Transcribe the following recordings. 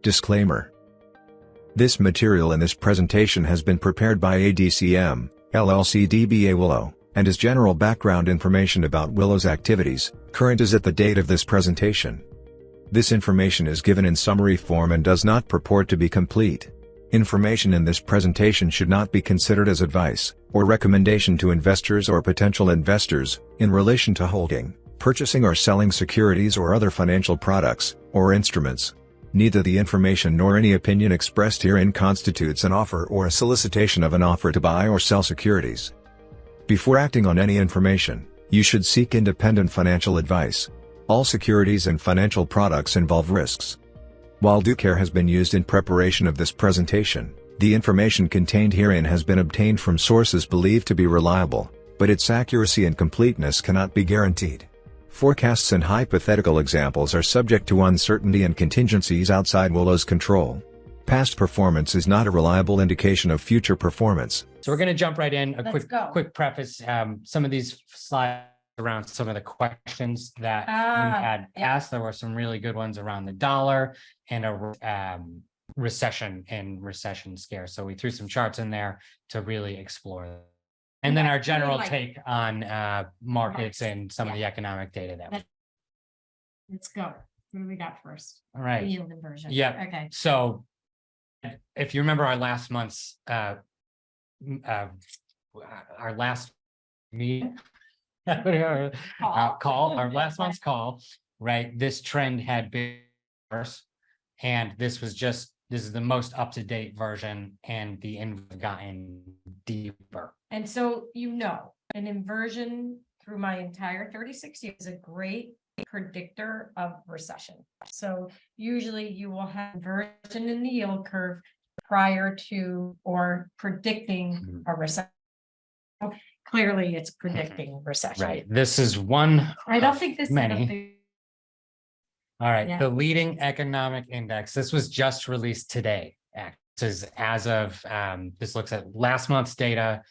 Disclaimer. This material in this presentation has been prepared by ADCM, LLC DBA Willow, and is general background information about Willow's activities, current as at the date of this presentation. This information is given in summary form and does not purport to be complete. Information in this presentation should not be considered as advice, or recommendation to investors or potential investors, in relation to holding, purchasing or selling securities or other financial products, or instruments. Neither the information nor any opinion expressed herein constitutes an offer or a solicitation of an offer to buy or sell securities. Before acting on any information, you should seek independent financial advice. All securities and financial products involve risks. While due care has been used in preparation of this presentation, the information contained herein has been obtained from sources believed to be reliable, but its accuracy and completeness cannot be guaranteed. Forecasts and hypothetical examples are subject to uncertainty and contingencies outside Willow's control. Past performance is not a reliable indication of future performance. So we're going to jump right in. Let's go. Quick preface. Some of these slides around some of the questions that we had asked. There were some really good ones around the dollar and a recession and recession scare. So we threw some charts in there to really explore them. And then our general take on markets and some of the economic data that. Let's go. What do we got first? All right. Yield inversion. Yeah. Okay. So if you remember our last month's meeting, our last month's call, right? This trend had been worse, and this is the most up-to-date version, and the inversion gotten deeper. And so, an inversion through my entire 36 years is a great predictor of recession. So usually you will have inversion in the yield curve prior to or predicting a recession. Clearly it's predicting recession. Right. This is one. I don't think this many. is All right. Yeah. The leading economic index. This was just released today. This is as of this looks at last month's data,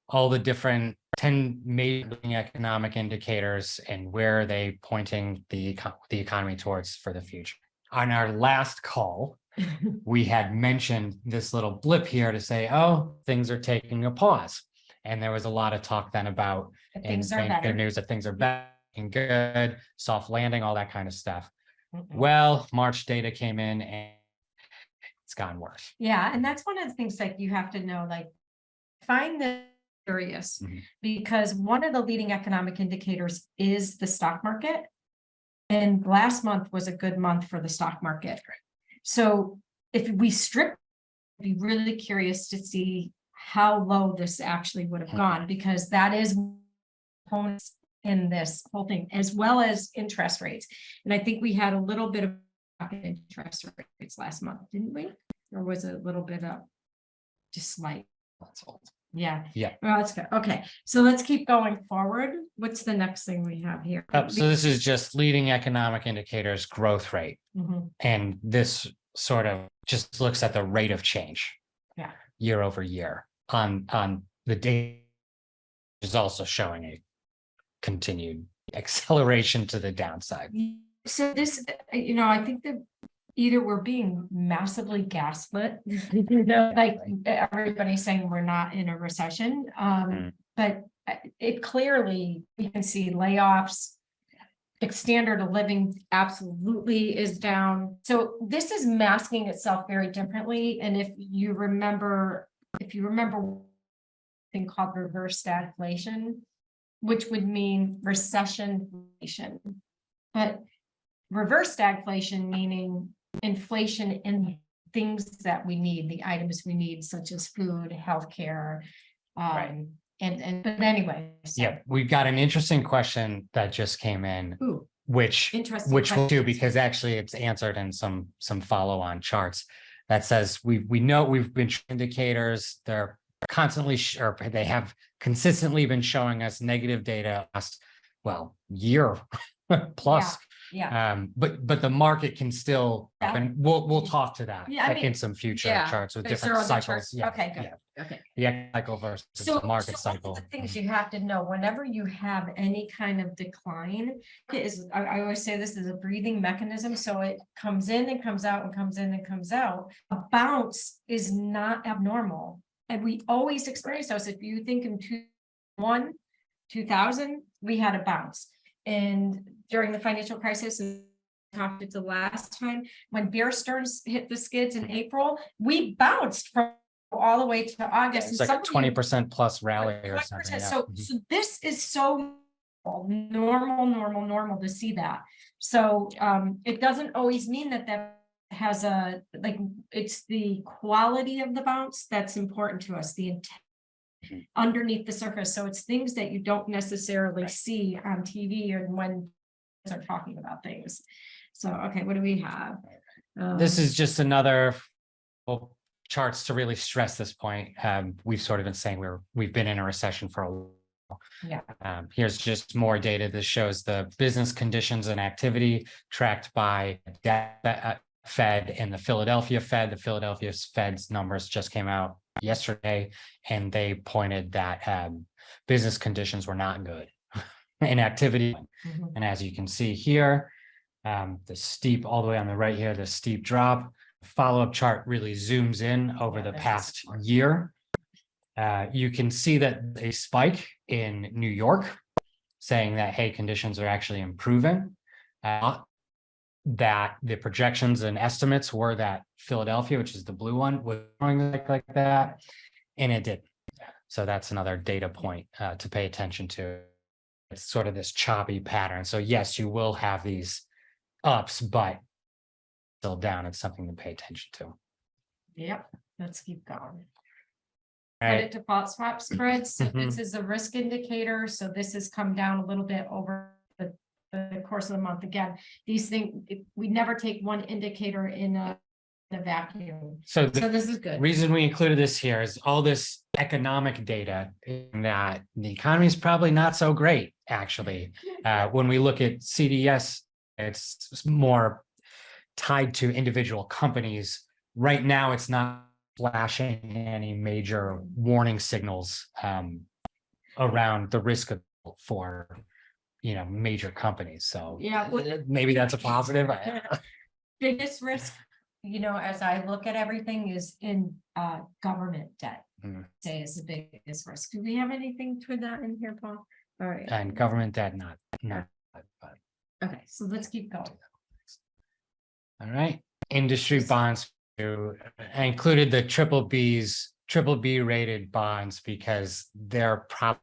all the different 10 major economic indicators, and where are they pointing the economy towards for the future. On our last call, we had mentioned this little blip here to say, oh, things are taking a pause. And there was a lot of talk then about things are better. good news that things are better and good, soft landing, all that kind of stuff. Well, March data came in and it's gotten worse. Yeah, and that's one of the things that you have to know, find the curious, because one of the leading economic indicators is the stock market. And last month was a good month for the stock market. So if we strip, I'd be really curious to see how low this actually would have gone, because that is components in this whole thing, as well as interest rates. And I think we had a little bit of interest rates last month, didn't we? Or was it a little bit of just slight? Yeah. Well, that's good. Okay. So let's keep going forward. What's the next thing we have here? So this is just leading economic indicators growth rate. And this sort of just looks at the rate of change year over year on the data is also showing a continued acceleration to the downside. So this, I think that either we're being massively gaslit, like everybody's saying we're not in a recession, but it clearly, we can see layoffs, the standard of living absolutely is down. So this is masking itself very differently. And if you remember a thing called reverse stagflation, which would mean recession, but reverse stagflation meaning inflation in things that we need, the items we need, such as food, healthcare, Right. But anyway. Yeah, we've got an interesting question that just came in, which we'll do, because actually it's answered in some follow-on charts that says we know we've been indicators, they're constantly or they have consistently been showing us negative data last year plus. But the market can still, and we'll talk to that in some future charts with different cycles. Okay, good. Okay. The cycle versus the market cycle. One of the things you have to know, whenever you have any kind of decline, I always say this is a breathing mechanism. So it comes in and comes out and comes in and comes out. A bounce is not abnormal. And we always experience those. If you think in 2000, we had a bounce. And during the financial crisis, and talked it the last time, when Bear Stearns hit the skids in April, we bounced from all the way to August. It's like a 20% plus rally or something. So this is so normal to see that. So it doesn't always mean that has it's the quality of the bounce that's important to us, the intent underneath the surface. So it's things that you don't necessarily see on TV or when they're talking about things. So, okay, what do we have? This is just another charts to really stress this point. We've sort of been saying we've been in a recession for a while. Here's just more data that shows the business conditions and activity tracked by Fed and the Philadelphia Fed. The Philadelphia Fed's numbers just came out yesterday, and they pointed that business conditions were not good in activity. And as you can see here, the steep all the way on the right here, the steep drop. Follow-up chart really zooms in over the past year. You can see that a spike in New York saying that, hey, conditions are actually improving. That the projections and estimates were that Philadelphia, which is the blue one, was going like that, and it didn't. So that's another data point to pay attention to. It's sort of this choppy pattern. So yes, you will have these ups, but still down. It's something to pay attention to. Yep, let's keep going. Right. Credit default swap spreads. So this is a risk indicator. So this has come down a little bit over the course of the month. Again, these things, we never take one indicator in a vacuum. So this is good. Reason we included this here is all this economic data in that the economy is probably not so great, actually. When we look at CDS, it's more tied to individual companies. Right now, it's not flashing any major warning signals around the risk for major companies. So maybe that's a positive. Biggest risk, as I look at everything, is in government debt. Say is the biggest risk. Do we have anything to that in here, Paul? All right. And government debt, not. But. Okay, so let's keep going. All right. Industry bonds. I included the triple B rated bonds because they're probably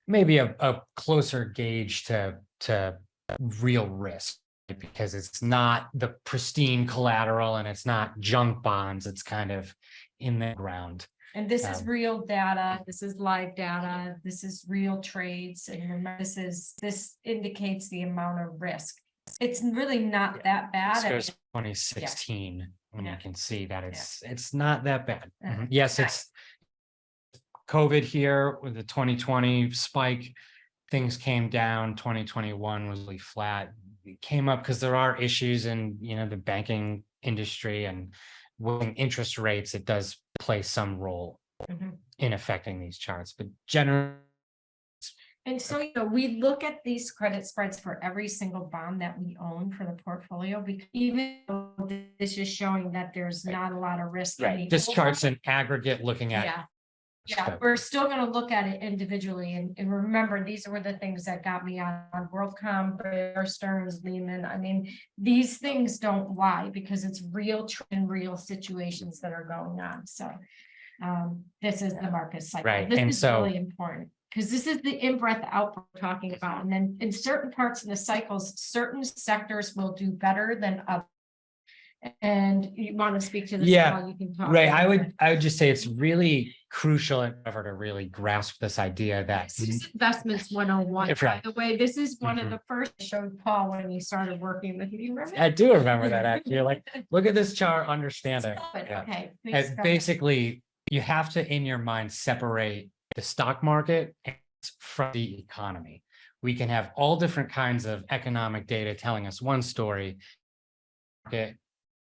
maybe a closer gauge to real risk, because it's not the pristine collateral and it's not junk bonds. It's kind of in the ground. And this is real data. This is live data. This is real trades. And remember, this indicates the amount of risk. It's really not that bad. This goes 2016, and you can see that it's not that bad. Yes, it's COVID here with the 2020 spike. Things came down. 2021 was really flat. It came up because there are issues in the banking industry, and with interest rates, it does play some role in affecting these charts. But generally. And so, we look at these credit spreads for every single bond that we own for the portfolio, because even though this is showing that there's not a lot of risk. Right. This chart's an aggregate looking at. Yeah, we're still going to look at it individually. And remember, these were the things that got me on WorldCom, Bear Stearns, Lehman. I mean, these things don't lie because it's real and real situations that are going on. So this is the market cycle. Right. This and is so really important, because this is the in-breath out we're talking about. And then in certain parts of the cycles, certain sectors will do better than others. And you want to speak to this? Yeah, you can talk right. I would just say it's really crucial in effort to really grasp this idea that this is investments 101. By the way, this is one of the first I showed Paul when he started working with you. Remember? I do remember that, actually. Like, look at this chart, understanding. Okay. And basically, you have to, in your mind, separate the stock market and from the economy. We can have all different kinds of economic data telling us one story. It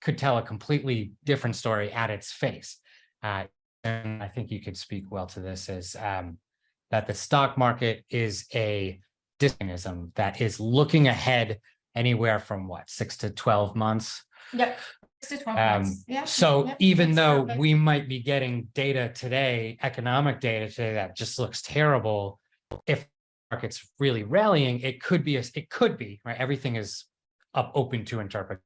could tell a completely different story at its face. And I think you could speak well to this, is that the stock market is a mechanism that is looking ahead anywhere from 6 to 12 months. Yep. 6 to 12 months. Yeah. So Yep, even that's though perfect. we might be getting data today, economic data today, that just looks terrible, if the market's really rallying, it could be, right? Everything is open to interpret,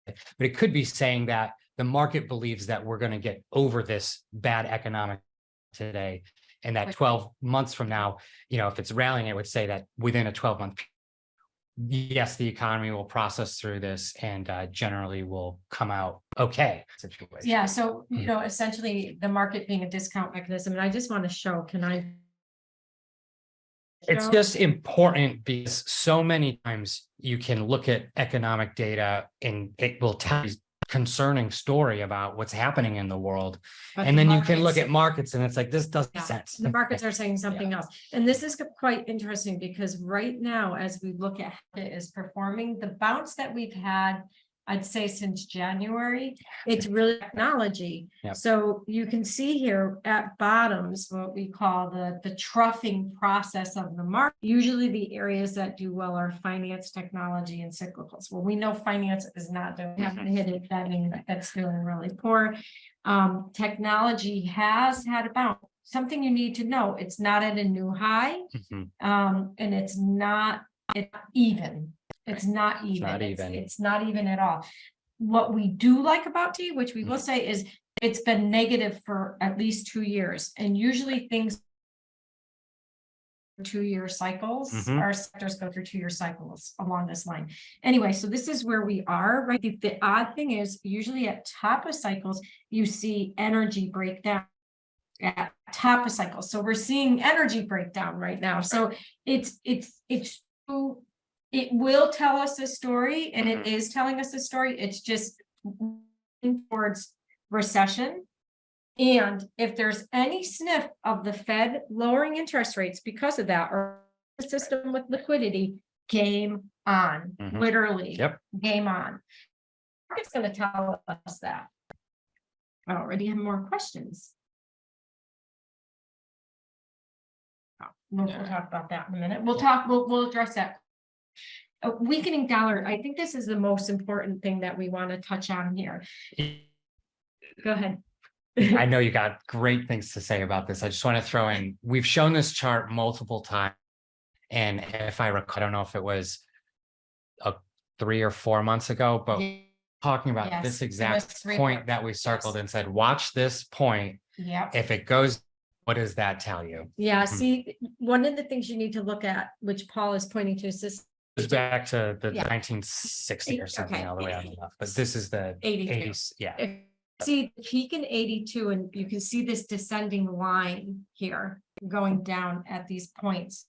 but it could be saying that the market believes that we're going to get over this bad economic today, and that 12 months from now, if it's rallying, it would say that within a 12-month, yes, the economy will process through this and generally will come out okay. Situation. Yeah. So, essentially the market being a discount mechanism. And I just want to show, It's just important because so many times you can look at economic data and it will tell you a concerning story about what's happening in the world. And then you can look at markets and it's like, this doesn't make sense. The markets are saying something else. And this is quite interesting because right now, as we look at how it is performing, the bounce that we've had, I'd say since January, it's really technology. Yep. So you can see here at bottoms, what we call the troughing process of the market. Usually the areas that do well are finance, technology, and cyclicals. Well, we know finance is not doing, haven't hit it, that means that's doing really poor. Technology has had a bounce. Something you need to know, it's not at a new high, and it's not even. It's not even. It's not even at all. What we do like about T, which we will say, is it's been negative for at least 2 years. And usually things 2-year cycles, our sectors go through 2-year cycles along this line. Anyway, so this is where we are, right? The odd thing is usually at top of cycles, you see energy breakdown at top of cycles. So we're seeing energy breakdown right now. So it will tell us a story, and it is telling us a story. It's just towards recession. And if there's any sniff of the Fed lowering interest rates because of that, or the system with liquidity, game on, literally, game on. It's going to tell us that. I already have more questions. We'll talk about that in a minute. We'll address that. A weakening dollar. I think this is the most important thing that we want to touch on here. Go ahead. I know you got great things to say about this. I just want to throw in, we've shown this chart multiple times. And if I recall, I don't know if it was 3 or 4 months ago, but talking about this exact point that we circled and said, watch this point. If it goes, what does that tell you? Yeah. See, one of the things you need to look at, which Paul is pointing to, is this. It's back to the 1960 or something all the way on the left, but this is the 80s. Yeah. See the peak in 82, and you can see this descending line here going down at these points.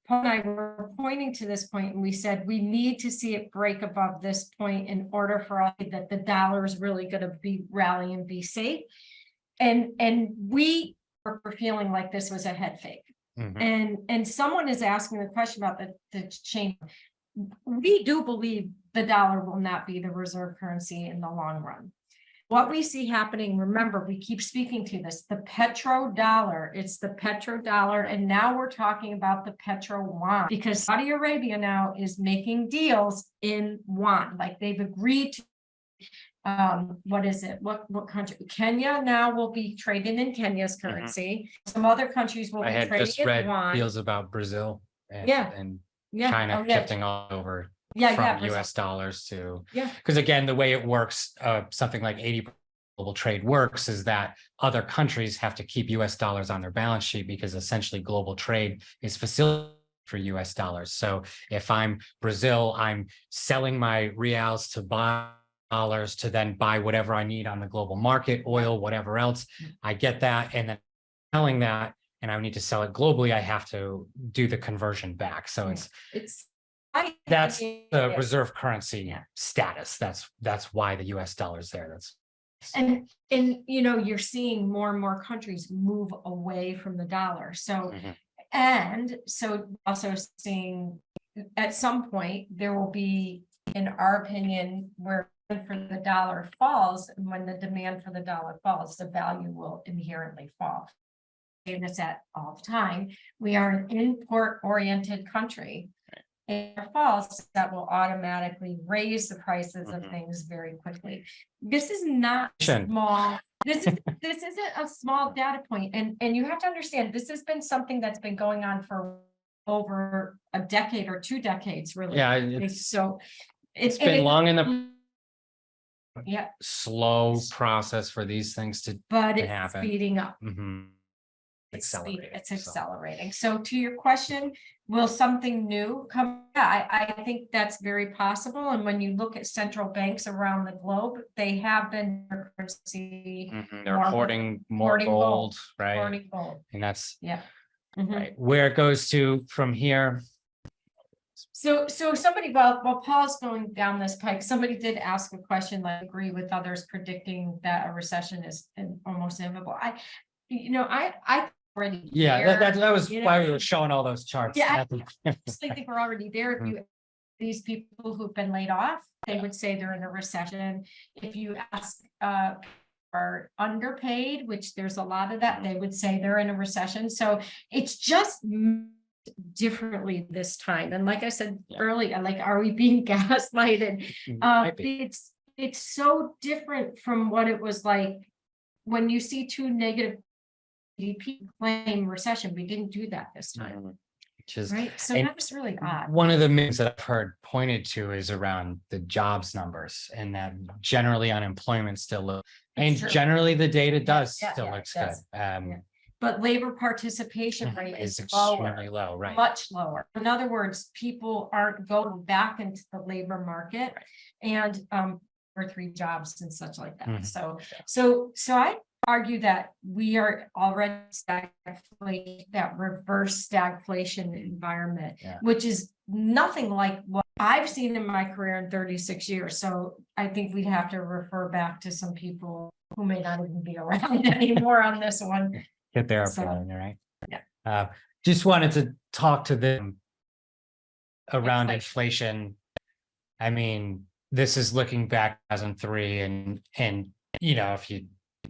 Paul and I were pointing to this point, and we said we need to see it break above this point in order for us that the dollar is really going to be rally and be safe. And we were feeling like this was a head fake. And someone is asking the question about the change. We do believe the dollar will not be the reserve currency in the long run. What we see happening, remember, we keep speaking to this, the petrodollar, it's the petrodollar. And now we're talking about the petro yuan, because Saudi Arabia now is making deals in yuan, like they've agreed to. What is it? What country? Kenya now will be trading in Kenya's currency. Some other countries will be trading in yuan. I had just read deals about Brazil and China shifting all over from US dollars to, because again, the way it works, something like 80% global trade works is that other countries have to keep US dollars on their balance sheet, because essentially global trade is facilitated for US dollars. So if I'm Brazil, I'm selling my reals to buy dollars to then buy whatever I need on the global market, oil, whatever else. I get that, and then selling that, and I need to sell it globally, I have to do the conversion back. So that's the reserve currency status. That's why the US dollar is there. And you're seeing more and more countries move away from the dollar. So And so also seeing at some point, there will be, in our opinion, where for the dollar falls, and when the demand for the dollar falls, the value will inherently fall. Say this at all the time. We are an import-oriented country. If it falls, that will automatically raise the prices of things very quickly. This is not small. This isn't a small data point, and you have to understand this has been something that's been going on for over a decade or 2 decades, really. Yeah, it's been long in the slow process for these things to but happen. It's speeding up. It's accelerating. So to your question, will something new come? Yeah, I think that's very possible. And when you look at central banks around the globe, they have been currency. They're hoarding more gold, right? Hoarding gold. And that's right where it goes to from here. So somebody, while Paul's going down this pike, somebody did ask a question. I agree with others predicting that a recession is almost inevitable. I already that was why we were showing all those charts. Yeah, I just think we're already there. If you these people who've been laid off, they would say they're in a recession. If you ask are underpaid, which there's a lot of that, they would say they're in a recession. So it's just differently this time. And like I said earlier, like, are we being gaslighted? It's so different from what it was like when you see 2 negative GDP claim recession. We didn't do that this time. Which is right. So that was really odd. One of the things that I've heard pointed to is around the jobs numbers, and that generally unemployment still looks, and generally the data does still looks good. But labor participation rate is lower, extremely low, right? Much lower. In other words, people aren't going back into the labor market, and or 3 jobs and such like that. So I argue that we are already that reverse stagflation environment, which is nothing like what I've seen in my career in 36 years. So I think we'd have to refer back to some people who may not even be around anymore on this one. Get their opinion, right? Yeah. Just wanted to talk to them around inflation. I mean, this is looking back 2003, and if you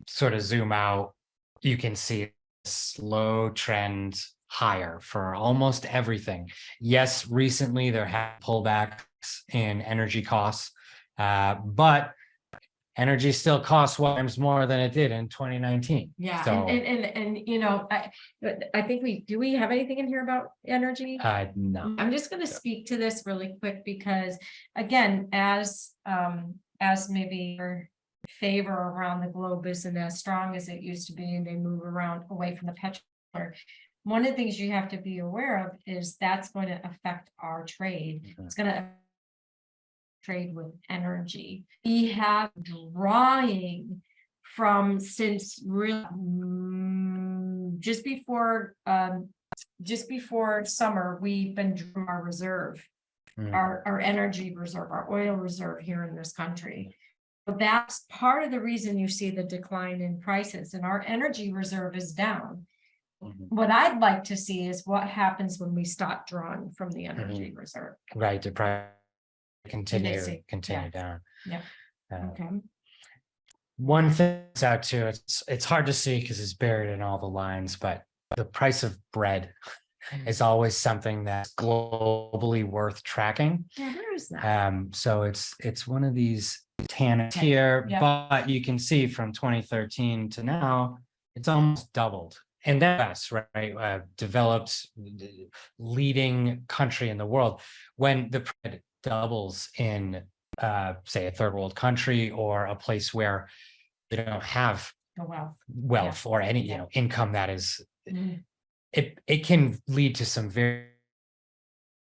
sort of zoom out, you can see a slow trend higher for almost everything. Yes, recently there have pullbacks in energy costs, but energy still costs times more than it did in 2019. Yeah, so, and I think we have anything in here about energy? No. I'm just going to speak to this really quick because, again, as maybe your favor around the globe isn't as strong as it used to be, and they move around away from the petrol. One of the things you have to be aware of is that's going to affect our trade. It's going to trade with energy. We have drawing from since really just before summer, we've been drawing our reserve, our energy reserve, our oil reserve here in this country. But that's part of the reason you see the decline in prices, and our energy reserve is down. What I'd like to see is what happens when we stop drawing from the energy reserve. Right, to continue down. Yeah. Okay. One thing that's out too, it's hard to see because it's buried in all the lines, but the price of bread is always something that's globally worth tracking. Yeah, where is that? So it's one of these tan here, but you can see from 2013 to now, it's almost doubled. And that's right, developed leading country in the world. When the bread doubles in, say, a third world country or a place where they don't have wealth or any income that is, it can lead to some very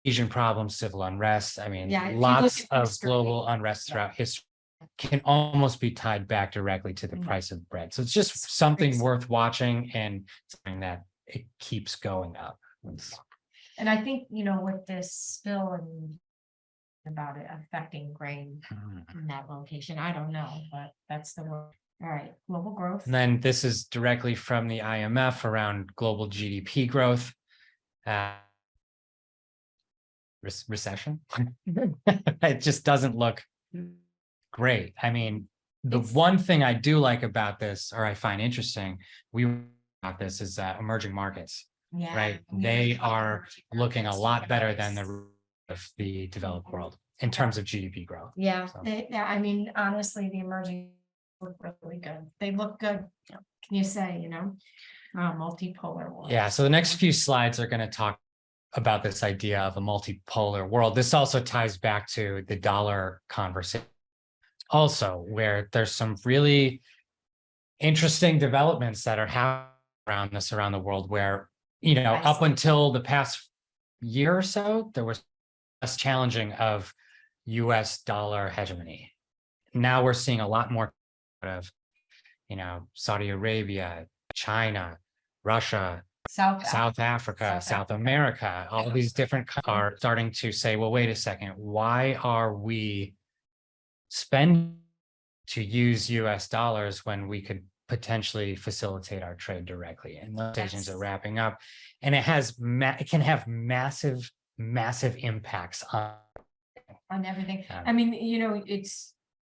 Asian problems, civil unrest. I mean, lots of global unrest throughout history can almost be tied back directly to the price of bread. So it's just something worth watching, and something that it keeps going up. And I think, with this spill and about it affecting grain in that location, I don't know, but that's the word. All right, global growth. And then this is directly from the IMF around global GDP growth. Recession. It just doesn't look great. I mean, the one thing I do like about this, or I find interesting, about this is emerging markets, right? They are looking a lot better than the developed world in terms of GDP growth. Yeah, So. I mean, honestly, the emerging look really good. They look good. Can you say, multipolar world? Yeah. So the next few slides are going to talk about this idea of a multipolar world. This also ties back to the dollar conversation also, where there's some really interesting developments that are happening around the world, where, up until the past year or so, there was less challenging of US dollar hegemony. Now we're seeing a lot more of, Saudi Arabia, China, Russia, South Africa, South America, all these different are starting to say, well, wait a second, why are we spending to use US dollars when we could potentially facilitate our trade directly? And those stations are wrapping up, and it can have massive impacts on everything. I mean, it's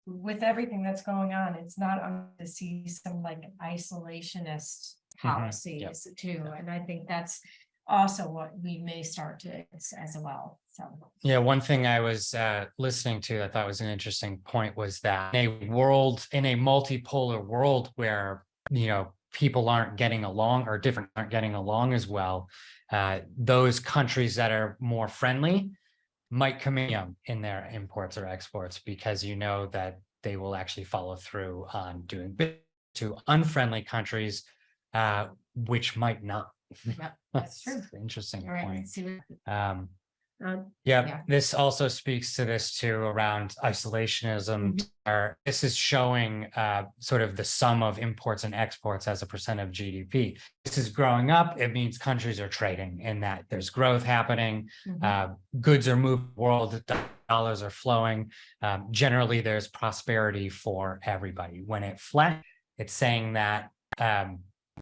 with everything that's going on, it's not to see some like isolationist policies too. And I think that's also what we may start to as well. So yeah, one thing I was listening to I thought was an interesting point was that in a multipolar world where people aren't getting along, or different aren't getting along as well, those countries that are more friendly might command in their imports or exports, because that they will actually follow through on doing business to unfriendly countries, which might not. Yeah, that's true. Interesting point. This also speaks to this too, around isolationism. This is showing sort of the sum of imports and exports as a percent of GDP. This is growing up. It means countries are trading, in that there's growth happening. Goods are moving the world. Dollars are flowing. Generally, there's prosperity for everybody. When it flat, it's saying that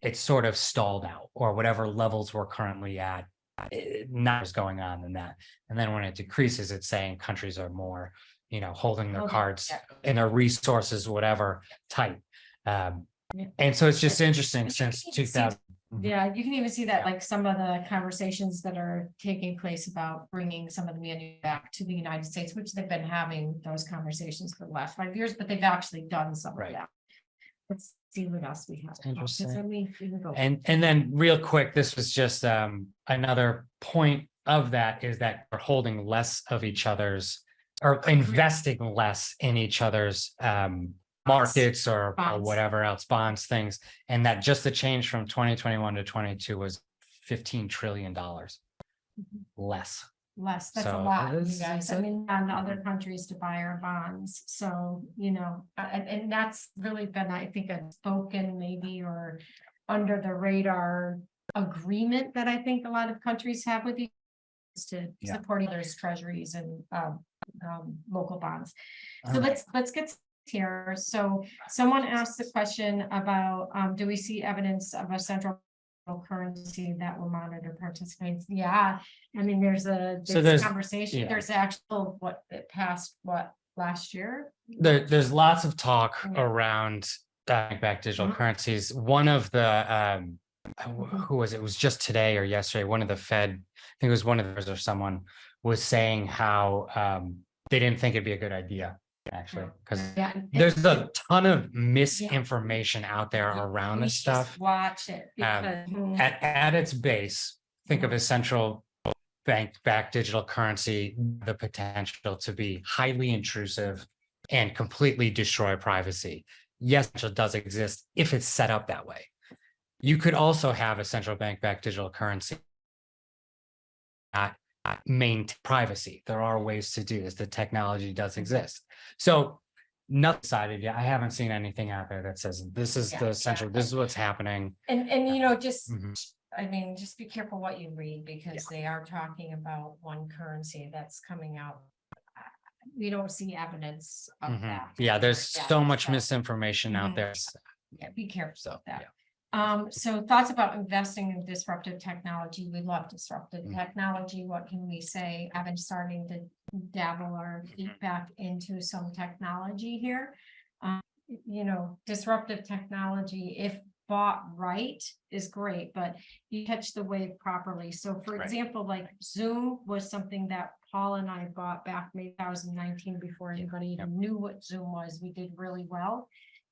it's sort of stalled out, or whatever levels we're currently at, not as going on than that. And then when it decreases, it's saying countries are more, holding their cards and their resources, whatever, tight. And so it's just interesting since 2000. Yeah, you can even see that, like some of the conversations that are taking place about bringing some of the money back to the United States, which they've been having those conversations for the last 5 years, but they've actually done some of that. Let's see what else we have. Interesting. And then real quick, this was just another point of that, is that we're holding less of each other's, or investing less in each other's markets or whatever else, bonds, things. And that just the change from 2021 to 22 was $15 trillion less. That's a lot, you guys. I mean, on other countries to buy our bonds. So, and that's really been, I think, a spoken maybe or under the radar agreement that I think a lot of countries have with you, to support others' treasuries and local bonds. So let's get here. So someone asked the question about, do we see evidence of a central currency that will monitor participants? Yeah, I mean, there's conversation. Yeah. There's actual it passed last year. There's lots of talk around back digital currencies. One of the who was it? It was just today or yesterday. One of the Fed, I think it was one of those, or someone was saying how they didn't think it'd be a good idea, actually, because there's a ton of misinformation out there around this stuff. Watch it. At its base, think of a central bank-backed digital currency, the potential to be highly intrusive and completely destroy privacy. Yes, it does exist if it's set up that way. You could also have a central bank-backed digital currency maintain privacy. There are ways to do this. The technology does exist. So nothing decided yet. I haven't seen anything out there that says this is the central, this is what's happening. And just I mean, just be careful what you read, because they are talking about one currency that's coming out. We don't see evidence of that. Yeah, there's so much misinformation out there. Yeah, be careful of that. So thoughts about investing in disruptive technology. We love disruptive technology. What can we say? I've been starting to dabble or deep back into some technology here. Disruptive technology, if bought right, is great, but you catch the wave properly. So for example, like Zoom was something that Paul and I bought back in 2019 before anybody even knew what Zoom was. We did really well.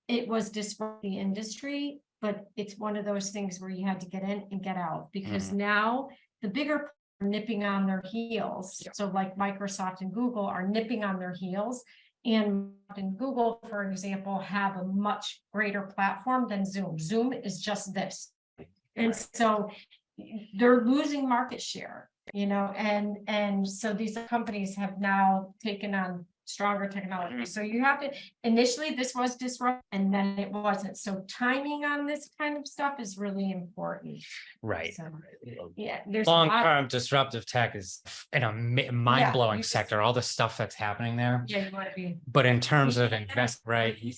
It was disrupting the industry, but it's one of those things where you had to get in and get out, because now the bigger are nipping on their heels. So like Microsoft and Google are nipping on their heels. And Google, for example, have a much greater platform than Zoom. Zoom is just this. And so they're losing market share, and so these companies have now taken on stronger technology. So you have to, initially this was disruptive and then it wasn't. So timing on this kind of stuff is really important. Right. So, there's long-term disruptive tech is in a mind-blowing sector, all the stuff that's happening there. Yeah, you want to be. But in terms of invest, right, you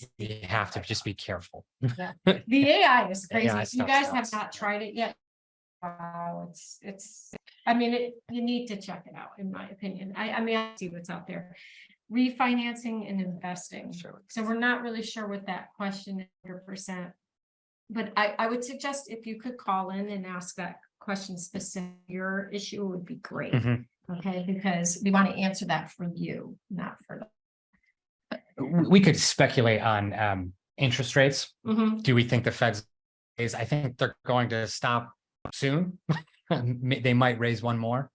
have to just be careful. Yeah. The AI is crazy. AI You guys have not tried it yet. Wow, you need to check it out, in my opinion. I see what's out there. Refinancing and investing. Sure. So we're not really sure what that question is 100%. But I would suggest if you could call in and ask that question specific to your issue, would be great. Okay, because we want to answer that for you, not for them. We could speculate on interest rates. Do we think the Fed's I think they're going to stop soon. They might raise one more.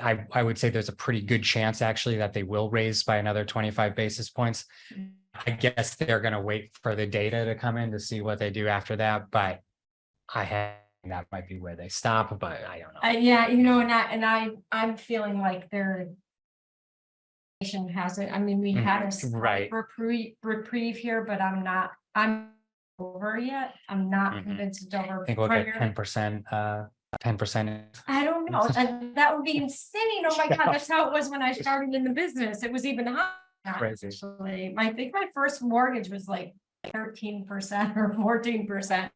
I would say there's a pretty good chance actually that they will raise by another 25 basis points. I guess they're going to wait for the data to come in to see what they do after that, but that might be where they stop, but I don't know. I'm feeling like their nation hasn't. We had a slight reprieve here, but I'm over yet. I'm not convinced it's over. I think we'll get 10%. 10%. I don't know. That would be insane. Oh my God, that's how it was when I started in the business. It was even higher. Crazy. Actually, I think my first mortgage was like 13% or 14%.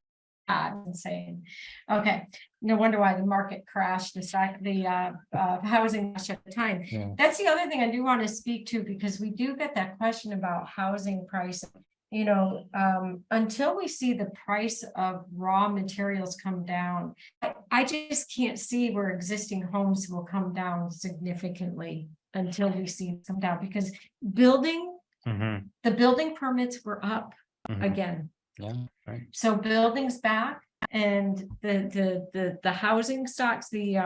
Insane. Okay, no wonder why the market crashed. The housing crash at the time. Yeah. That's the other thing I do want to speak to, because we do get that question about housing prices. Until we see the price of raw materials come down, I just can't see where existing homes will come down significantly until we see it come down, because the building permits were up again. Yeah, right. So buildings back, and the housing stocks, the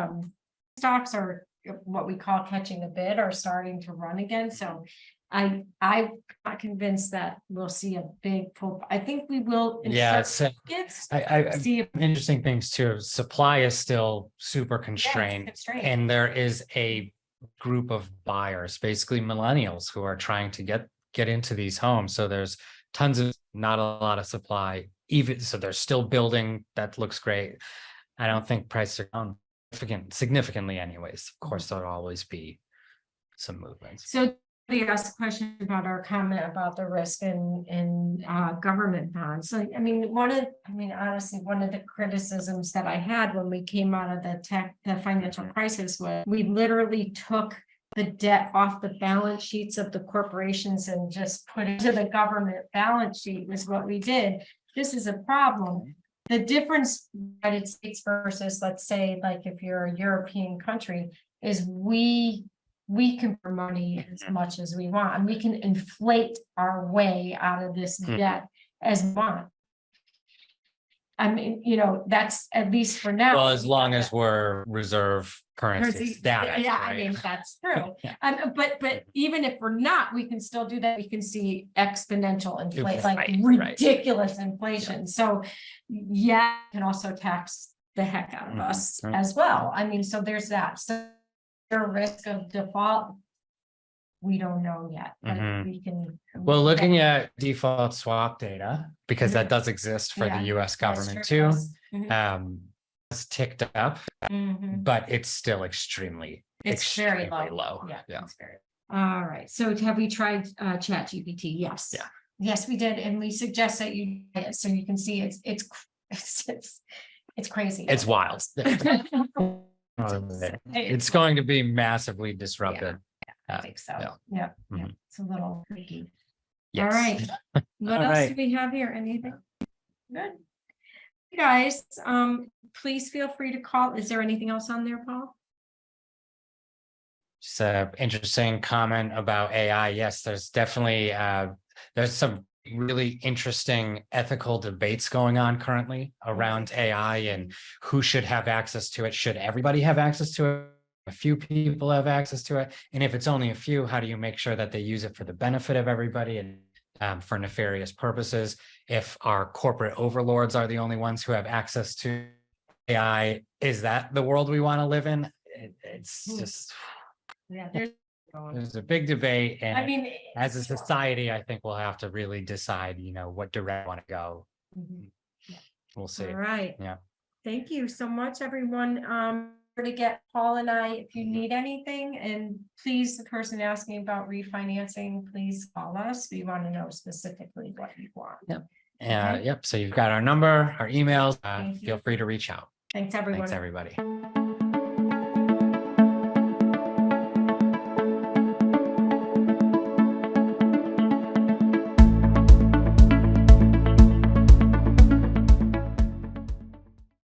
stocks are what we call catching a bid, are starting to run again. So I'm not convinced that we'll see a big pull. I think we will. I see interesting things too. Supply is still super constrained, and there is a group of buyers, basically millennials, who are trying to get into these homes. So there's tons of, not a lot of supply. Even so, they're still building. That looks great. I don't think prices are down significantly, anyways. Of course, there'll always be some movements. So they asked a question about our comment about the risk in government bonds. So, honestly, one of the criticisms that I had when we came out of the financial crisis was we literally took the debt off the balance sheets of the corporations and just put it to the government balance sheet, was what we did. This is a problem. The difference in the United States versus, let's say, like if you're a European country, is we can borrow money as much as we want, and we can inflate our way out of this debt as we want. That's at least for now. Well, as long as we're reserve currency status. Yeah, right? That's true. But even if we're not, we can still do that. We can see exponential inflation, ridiculous inflation. So can also tax the heck out of us as well. So there's that. So their risk of default, we don't know yet, but we can. Well, looking at default swap data, because that does exist for the US government too, it's ticked up, but it's still extremely very low. Yeah. It's very low. All right. So have we tried ChatGPT? Yes. Yeah. Yes, we did. And we suggest that you, so you can see it's crazy. It's wild. It's going to be massively disruptive. I think so. Yeah. Yeah. Mhm. It's a little freaky. Yes. All right. What All else right. do we have here? Anything? Good. You guys, please feel free to call. Is there anything else on there, Paul? Just an interesting comment about AI. Yes, there's definitely there's some really interesting ethical debates going on currently around AI and who should have access to it. Should everybody have access to it? A few people have access to it. And if it's only a few, how do you make sure that they use it for the benefit of everybody and for nefarious purposes? If our corporate overlords are the only ones who have access to AI, is that the world we want to live in? It's just, Yeah, there's a big debate. And I mean, as a society, I think we'll have to really decide, what direction we want to go. Mhm. We'll see. All right. Yeah. Thank you so much, everyone. To get Paul and I, if you need anything, and please, the person asking about refinancing, please call us. We want to know specifically what you want. Yep. Okay. Yep. So you've got our number, our emails. Thank you. Feel free to reach out. Thanks, everyone. Thanks, everybody.